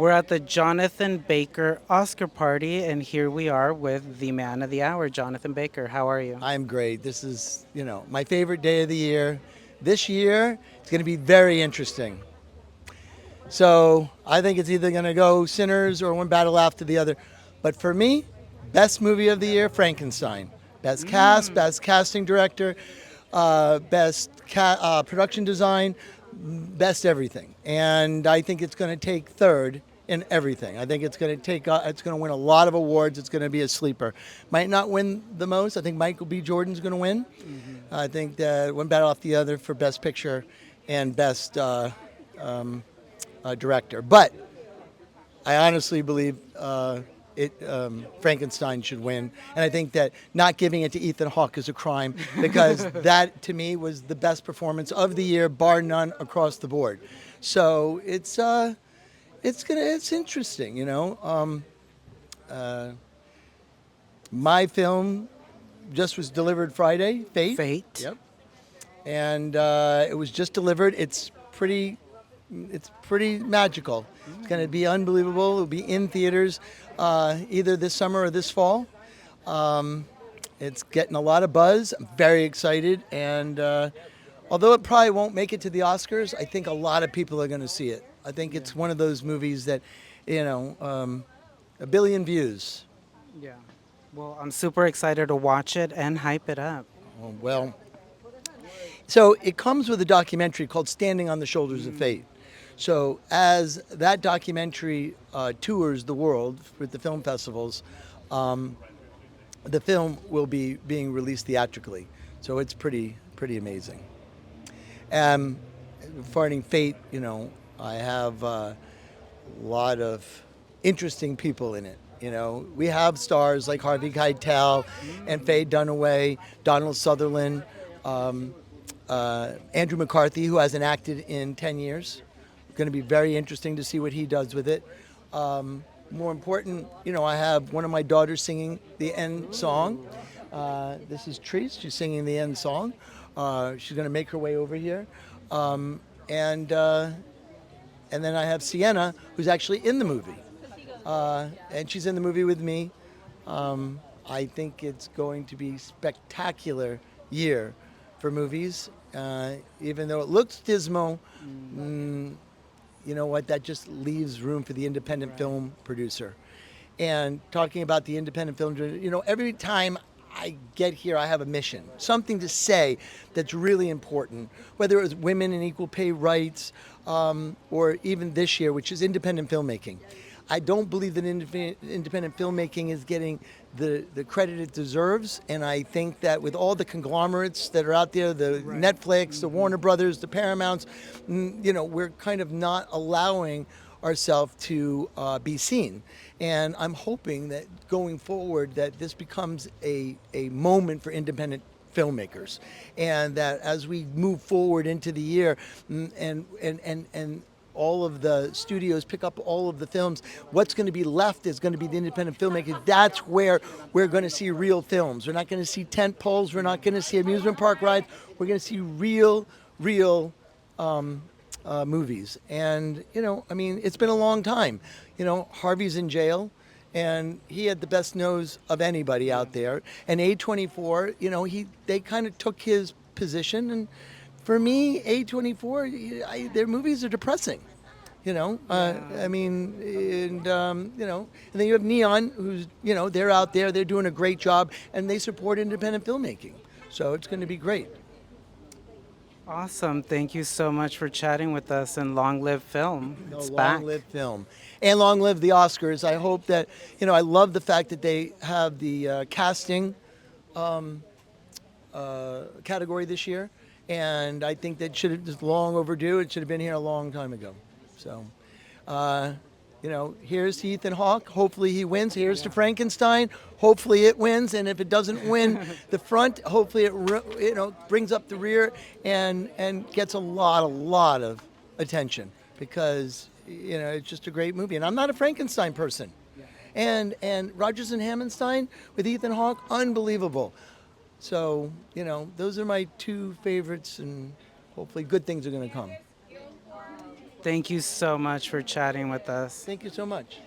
We're at the Jonathan Baker Oscar party, and here we are with the man of the hour, Jonathan Baker. How are you? I'm great. This is, my favorite day of the year. This year, it's going to be very interesting. So I think it's either going to go Sinners or one battle after the other. But for me, best movie of the year, Frankenstein. Best cast, best casting director, best production design, best everything. And I think it's going to take third in everything. I think it's going to win a lot of awards. It's going to be a sleeper. Might not win the most. I think Michael B. Jordan's going to win. I think that one battle off the other for best picture and best director. But I honestly believe Frankenstein should win, and I think that not giving it to Ethan Hawke is a crime because that to me was the best performance of the year, bar none, across the board. So it's interesting, My film just was delivered Friday, Fate. Fate. Yep. And it was just delivered. It's pretty magical. It's going to be unbelievable. It'll be in theaters either this summer or this fall. It's getting a lot of buzz. I'm very excited. And although it probably won't make it to the Oscars, I think a lot of people are going to see it. I think it's one of those movies that, a billion views. Yeah. Well, I'm super excited to watch it and hype it up. Oh, well, so it comes with a documentary called Standing on the Shoulders of Fate. So as that documentary tours the world with the film festivals, the film will be being released theatrically. So it's pretty amazing. Regarding Fate, I have a lot of interesting people in it. We have stars like Harvey Keitel and Faye Dunaway, Donald Sutherland, Andrew McCarthy, who hasn't acted in 10 years. Going to be very interesting to see what he does with it. More important, I have one of my daughters singing the end song. This is Treese. She's singing the end song. She's going to make her way over here. And then I have Sienna, who's actually in the movie. And she's in the movie with me. I think it's going to be a spectacular year for movies. Even though it looks dismal, you know what? That just leaves room for the independent film producer. And talking about the independent film, every time I get here, I have a mission, something to say that's really important, whether it was women and equal pay rights, or even this year, which is independent filmmaking. I don't believe that independent filmmaking is getting the credit it deserves, and I think that with all the conglomerates that are out there, the Netflix, the Warner Brothers, the Paramounts, we're kind of not allowing ourselves to be seen. And I'm hoping that going forward that this becomes a moment for independent filmmakers, and that as we move forward into the year and all of the studios pick up all of the films, what's going to be left is going to be the independent filmmakers. That's where we're going to see real films. We're not going to see tent poles. We're not going to see amusement park rides. We're going to see real movies. And, it's been a long time. Harvey's in jail, and he had the best nose of anybody out there. And A24, they kind of took his position. And for me, A24, their movies are depressing. And then you have Neon, who's, they're out there, they're doing a great job, and they support independent filmmaking. So it's going to be great. Awesome. Thank you so much for chatting with us, and long live film. No, It's long back. live film. And long live the Oscars. I hope that, I love the fact that they have the casting category this year. And I think that should have just long overdue. It should have been here a long time ago. So, here's to Ethan Hawke. Hopefully he wins. Here's to Frankenstein. Hopefully it wins. And if it doesn't win the front, hopefully it brings up the rear and gets a lot of attention because it's just a great movie. And I'm not a Frankenstein person. And Rodgers and Hammerstein with Ethan Hawke, unbelievable. So, those are my two favorites, and hopefully good things are going to come. Thank you so much for chatting with us. Thank you so much.